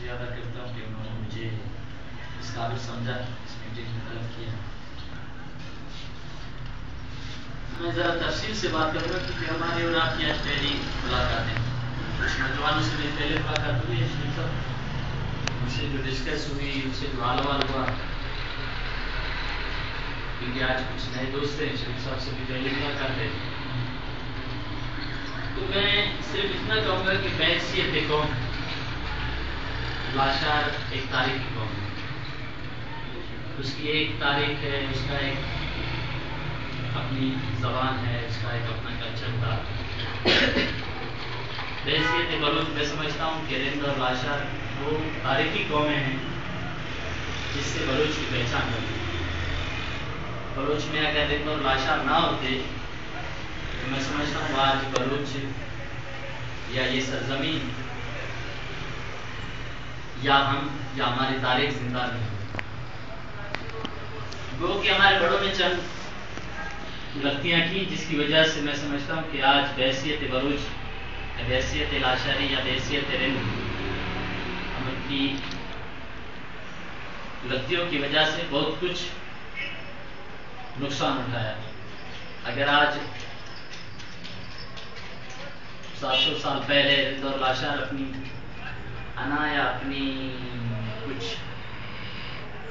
شکریہ ادا کرتا ہوں کہ انہوں نے مجھے اس قابل سمجھا، اس میٹنگ میں طلب کیا۔ میں ذرا تفصیل سے بات کروں گا کیونکہ ہماری اور آپ کی آج پہلی ملاقات ہے۔ کچھ نوجوانوں سے میری پہلے ملاقات ہوئی ہے، شریف صاحب ان سے جو ڈسکس ہوئی، ان سے جو حال حوال ہوا، کیونکہ آج کچھ نئے دوست ہیں، شریف صاحب سے بھی پہلی ملاقات ہے، تو میں صرف اتنا کہوں گا کہ بحیثیت قوم لاشار ایک تاریخی قوم ہے، اس کی ایک تاریخ ہے، اس کا ایک اپنی زبان ہے، اس کا ایک اپنا کلچر تھا۔ بحیثیت بلوچ میں سمجھتا ہوں کہ رند اور لاشار وہ تاریخی قومیں ہیں جس سے بلوچ کی پہچان ہوتی ہے۔ بلوچ میں اگر رند اور لاشار نہ ہوتے تو میں سمجھتا ہوں آج بلوچ یا یہ سرزمین یا ہم یا ہماری تاریخ زندہ نہیں ہوتی۔ گو کہ ہمارے بڑوں نے چند غلطیاں کی جس کی وجہ سے میں سمجھتا ہوں کہ آج بحیثیت بلوچ یا بحیثیت لاشاری یا بحیثیت رند ہم ان کی غلطیوں کی وجہ سے بہت کچھ نقصان اٹھایا۔ اگر آج 700 سال پہلے رند اور لاشار اپنی انا یا اپنی کچھ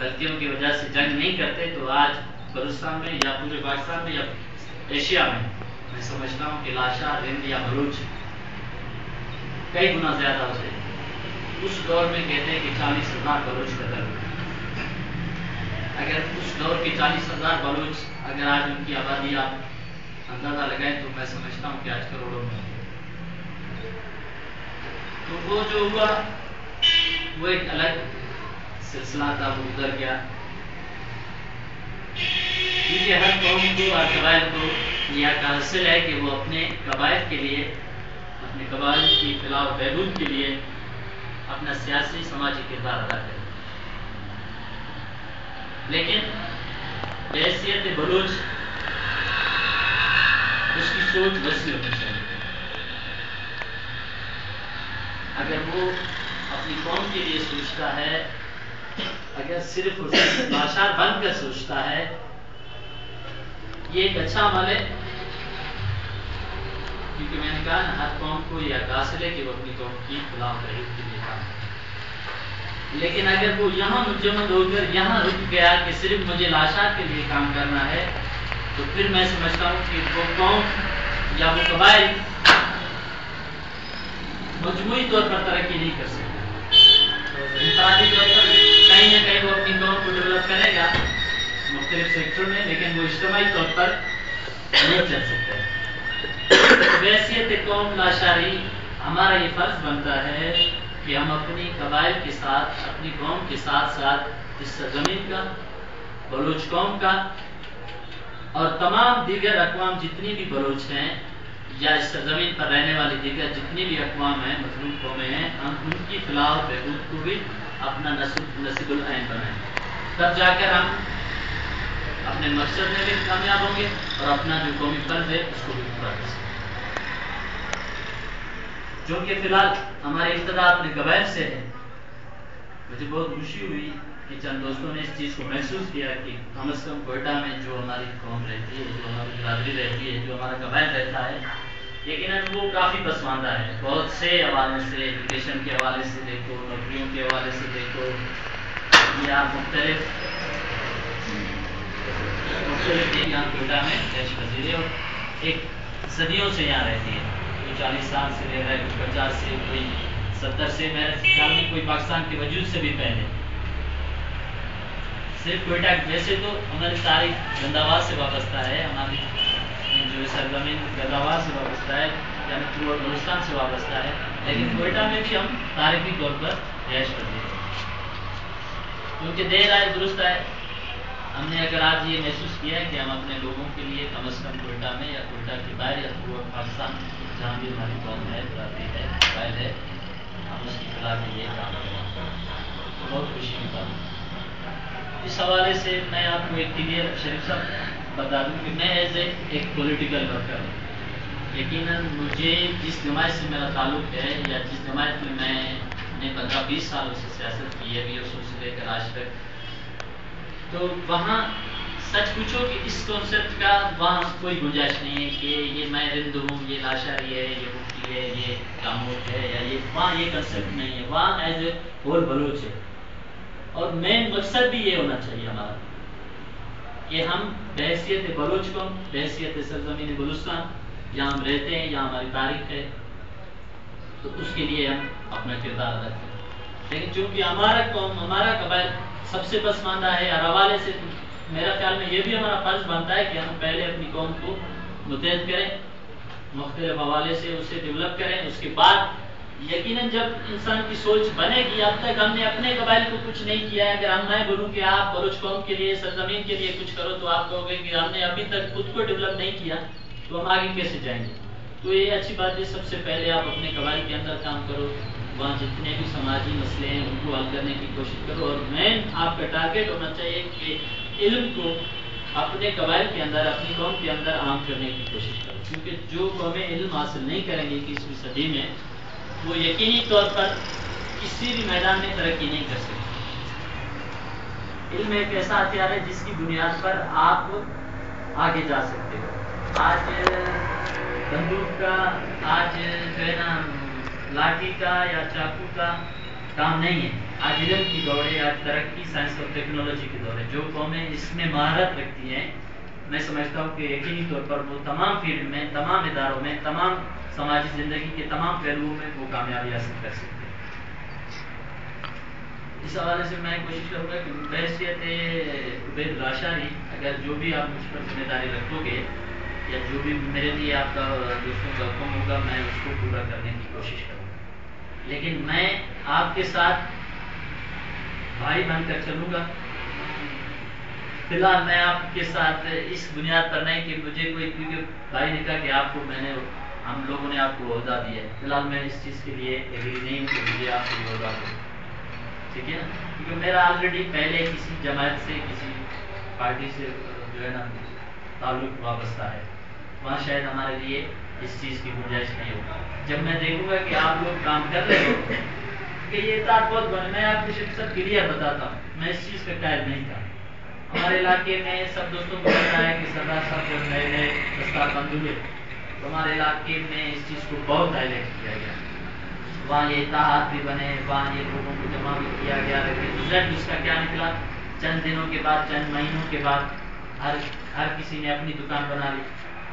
غلطیوں کی وجہ سے جنگ نہیں کرتے تو آج بلوچستان میں یا پورے پاکستان میں یا ایشیا میں سمجھتا ہوں کہ لاشار، رند یا بلوچ کئی گنا زیادہ ہوتے۔ اس دور میں کہتے ہیں کہ 40,000 بلوچ قتل ہوئے۔ اگر اس دور کے 40,000 بلوچ اگر آج ان کی آبادی آپ اندازہ لگائیں تو میں سمجھتا ہوں کہ آج کروڑوں میں ہوگی۔ تو وہ جو ہوا وہ ایک الگ سلسلہ تھا، وہ گزر گیا، کیونکہ ہر قوم کو ہر قبائل کو یہ حق حاصل ہے کہ وہ اپنے قبائل کے لیے، اپنے قبائل کی فلاح و بہبود کے لیے اپنا سیاسی سماجی کردار ادا کرے۔ لیکن بحیثیت بلوچ اس کی سوچ وسیع ہونی چاہیے۔ اگر وہ اپنی قوم کے لیے سوچتا ہے، اگر صرف لاشار بن کر سوچتا ہے، یہ ایک اچھا عمل ہے، کیونکہ میں نے کہا نا ہر قوم کو یہ حق حاصل ہے کہ وہ اپنی قوم کی فلاح و بہبود کے لیے کام کرے۔ لیکن اگر وہ یہاں مجمد ہو کر یہاں رک گیا کہ صرف مجھے لاشار کے لیے کام کرنا ہے، تو پھر میں سمجھتا ہوں کہ وہ قوم یا وہ قبائل مجموعی طور پر ترقی نہیں کر سکتا۔ انفرادی طور پر کہیں نہ کہیں وہ اپنی قوم کو ڈیولپ کرے گا مختلف سیکٹر میں، لیکن وہ اجتماعی طور پر نہیں چل سکتا۔ بحیثیت قوم لاشاری ہمارا یہ فرض بنتا ہے کہ ہم اپنی قبائل کے ساتھ، اپنی قوم کے ساتھ ساتھ اس سرزمین کا، بلوچ قوم کا اور تمام دیگر اقوام جتنی بھی بلوچ ہیں یا اس سرزمین پر رہنے والی دیگر جتنی بھی اقوام ہیں، مظلوم قومیں ہیں، ہم ان کی فلاح و بہبود کو بھی اپنا نصیب العین بنائیں، تب جا کر ہم اپنے مقصد میں بھی کامیاب ہوں گے اور اپنا جو قومی فرض ہے اس کو بھی پورا کر سکیں گے۔ چونکہ فی الحال ہماری ابتدا اپنے قبائل سے ہے، مجھے بہت خوشی ہوئی کہ چند دوستوں نے اس چیز کو محسوس کیا کہ کم از کم کوئٹہ میں جو ہماری قوم رہتی ہے، جو ہماری برادری رہتی ہے، جو ہمارا قبائل رہتا ہے، لیکن وہ کافی پسماندہ ہے بہت سے حوالے سے، ایجوکیشن کے حوالے سے دیکھو، نوکریوں کے حوالے سے دیکھو، یا مختلف یہاں کوئٹہ میں عیش پذیر ہے اور ایک صدیوں سے یہاں رہتی ہے، کوئی 40 سال سے رہ رہا ہے، کوئی 50 سے، کوئی 70 سے، میرے خیال میں کوئی پاکستان کے وجود سے بھی پہلے۔ صرف کوئٹہ ویسے تو ہماری تاریخ گنداواز سے وابستہ ہے، ہماری جو سرزمین گنداواز سے وابستہ ہے، یعنی پورا بلوچستان سے وابستہ ہے، لیکن کوئٹہ میں بھی ہم تاریخی طور پر رہائش کرتے ہیں، کیونکہ دیر آئے درست آئے۔ ہم نے اگر آج یہ محسوس کیا ہے کہ ہم اپنے لوگوں کے لیے کم از کم کوئٹہ میں یا کوئٹہ کے باہر یا پورا پاکستان جہاں بھی ہماری قوم ہے، برادری ہے، قبائل ہے، ہم اس کی فلاح کے لیے کام کریں، تو بہت خوشی کی بات ہے۔ اس حوالے سے میں آپ کو ایک کلیئر شریف صاحب بتا دوں کہ میں ایز اے ایک پولیٹیکل ورکر ہوں، یقیناً مجھے جس جماعت سے میرا تعلق ہے یا جس جماعت میں میں نے 15-20 سالوں سے سیاست کی ہے بھی اصول سے لے کر آج تک. تو وہاں سچ پوچھو کہ اس کانسیپٹ کا وہاں کوئی گنجائش نہیں ہے کہ یہ میں رند ہوں، یہ لاشاری ہے، یہ مفتی ہے، یہ کاموک ہے، یا یہ وہاں یہ کنسیپٹ نہیں ہے. وہاں ایز اے ہول بلوچ ہے. اور مین مقصد بھی یہ ہونا چاہیے ہمارا کہ ہم بحیثیت بلوچ قوم، بحیثیت سرزمین بلوچستان جہاں ہم رہتے ہیں، جہاں ہماری تاریخ ہے، تو اس کے لیے ہم اپنا کردار ادا کریں. لیکن چونکہ ہمارا قوم، ہمارا قبائل سب سے پسماندہ ہے، ہر حوالے سے میرا خیال میں یہ بھی ہمارا فرض بنتا ہے کہ ہم پہلے اپنی قوم کو متحد کریں، مختلف حوالے سے اسے ڈیولپ کریں. اس کے بعد یقیناً جب انسان کی سوچ بنے گی، اب تک ہم نے اپنے قبائل کو کچھ نہیں کیا ہے. اگر ہم میں بولوں کہ آپ بلوچ قوم کے لیے، سرزمین کے لیے کچھ کرو، تو آپ کہو گے کہ ہم نے ابھی تک خود کو ڈیولپ نہیں کیا تو ہم آگے کیسے جائیں گے. تو یہ اچھی بات ہے، سب سے پہلے آپ اپنے قبائل کے اندر کام کرو، وہاں جتنے بھی سماجی مسئلے ہیں ان کو حل کرنے کی کوشش کرو. اور مین آپ کا ٹارگیٹ ہونا چاہیے کہ علم کو اپنے قبائل کے اندر، اپنی قوم کے اندر عام کرنے کی کوشش کرو. کیونکہ جو قومیں علم حاصل نہیں کریں گی 21ویں صدی میں، وہ یقینی طور پر کسی بھی میدان میں ترقی نہیں کر سکتی. علم ایک ایسا ہتھیار ہے جس کی بنیاد پر آپ آگے جا سکتے ہو. آج بندوق کا، آج جو ہے نا لاٹھی کا یا چاقو کا کام نہیں ہے. آج علم کی دوڑ ہے، آج ترقی، سائنس اور ٹیکنالوجی کی دوڑ ہے. جو قومیں اس میں مہارت رکھتی ہیں، میں سمجھتا ہوں کہ یقینی طور پر وہ تمام فیلڈ میں، تمام اداروں میں، تمام سماجی زندگی کے تمام پہلوؤں میں وہ کامیابی حاصل کر سکتے ہیں. اس حوالے سے میں کوشش کروں گا کہ بحیثیت عبید لاشاری، اگر جو بھی آپ مجھ پر ذمہ داری رکھو گے یا جو بھی میرے لیے آپ کا دوستوں کا حکم ہوگا، میں اس کو پورا کرنے کی کوشش کروں گا. لیکن میں آپ کے ساتھ بھائی بن کر چلوں گا. فی الحال میں آپ کے ساتھ اس بنیاد پر نہیں کہ مجھے کوئی، کیونکہ بھائی نے کہا کہ آپ کو ہم لوگوں نے آپ کو عہدہ دیا ہے. فی الحال میں اس چیز کے لیے ایگری نہیں ہوں کہ مجھے آپ کو یہ عہدہ دو. ٹھیک ہے نا؟ کیونکہ میرا آلریڈی پہلے کسی جماعت سے، کسی پارٹی سے جو ہے نا تعلق وابستہ ہے. وہاں شاید ہمارے لیے اس چیز کی گنجائش نہیں ہوگی. جب میں دیکھوں گا کہ آپ لوگ کام کر رہے ہو کہ یہ اطاعت بہت بڑا، میں آپ کو سب کلیئر بتاتا ہوں، میں اس چیز کا قائل نہیں تھا. ہمارے علاقے میں سب دوستوں کو پتا ہے کہ سردار صاحب جب نئے نئے دستار بند ہوئے تو ہمارے علاقے میں اس چیز کو بہت ہائی لائٹ کیا گیا. وہاں یہ اتحاد بھی بنے، وہاں یہ لوگوں کو جمع بھی کیا گیا. لیکن رزلٹ اس کا کیا نکلا؟ چند دنوں کے بعد، چند مہینوں کے بعد ہر کسی نے اپنی دکان بنا لی،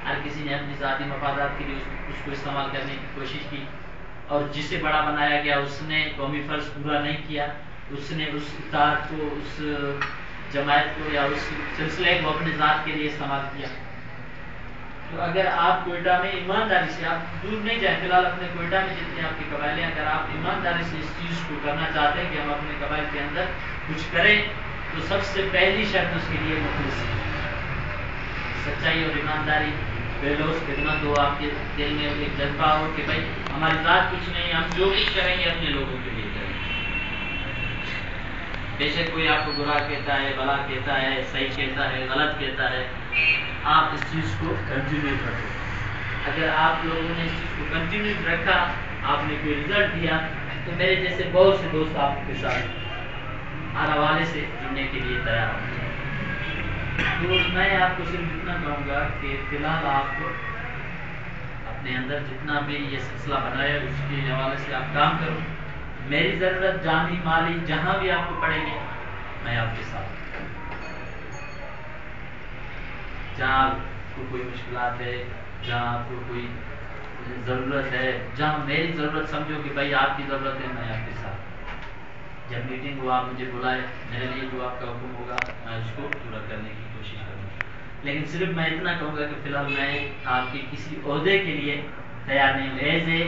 ہر کسی نے اپنی ذاتی مفادات کے لیے اس کو استعمال کرنے کی کوشش کی. اور جسے بڑا بنایا گیا اس نے قومی فرض پورا نہیں کیا. اس نے اس اتحاد کو، اس جماعت کو یا اس سلسلے کو اپنے ذات کے لیے استعمال کیا. تو اگر آپ کوئٹہ میں ایمانداری سے، آپ دور نہیں جائیں، فی الحال اپنے کوئٹہ میں جتنے آپ کے قبائل ہیں، اگر آپ ایمانداری سے اس چیز کو کرنا چاہتے ہیں کہ ہم اپنے قبائل کے اندر کچھ کریں، تو سب سے پہلی شرط اس کے لیے مخلصی، سچائی اور ایمانداری، بے لوث خدمت ہو. آپ کے دل میں ایک جذبہ ہو کہ بھائی ہماری ذات کچھ نہیں، ہم جو کچھ کریں گے اپنے لوگوں کے لیے کریں. بے شک کوئی آپ کو برا کہتا ہے، بھلا کہتا ہے، صحیح کہتا ہے، غلط کہتا ہے، آپ اس چیز کو کنٹینیو رکھو. اگر آپ لوگوں نے اس چیز کو کنٹینیو رکھا، آپ نے کوئی رزلٹ دیا، تو میرے جیسے بہت سے دوست آپ کے ساتھ ہر حوالے سے جڑنے کے لیے تیار ہوں. تو میں آپ کو صرف اتنا کہوں گا کہ فی الحال آپ کو اپنے اندر جتنا بھی یہ سلسلہ بنا ہے اس کے حوالے سے آپ کام کرو. میری ضرورت جانی مالی جہاں بھی آپ کو پڑے گی، میں آپ کے ساتھ. جہاں آپ کو کوئی مشکلات ہے، جہاں آپ کو کوئی ضرورت ہے، جہاں میری ضرورت سمجھو کہ بھائی آپ کی ضرورت ہے، میں آپ کے ساتھ. جب میٹنگ ہو آپ مجھے بلائے، میرے لیے جو آپ کا حکم ہوگا میں اس کو پورا کرنے کی کوشش کروں گا. لیکن صرف میں اتنا کہوں گا کہ فی الحال میں آپ کے کسی عہدے کے لیے تیار نہیں ہوں. ایز اے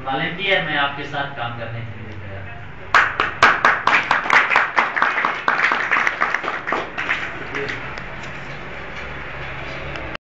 والنٹیئر میں آپ کے ساتھ کام کرنے کے لیے تیار ہوں.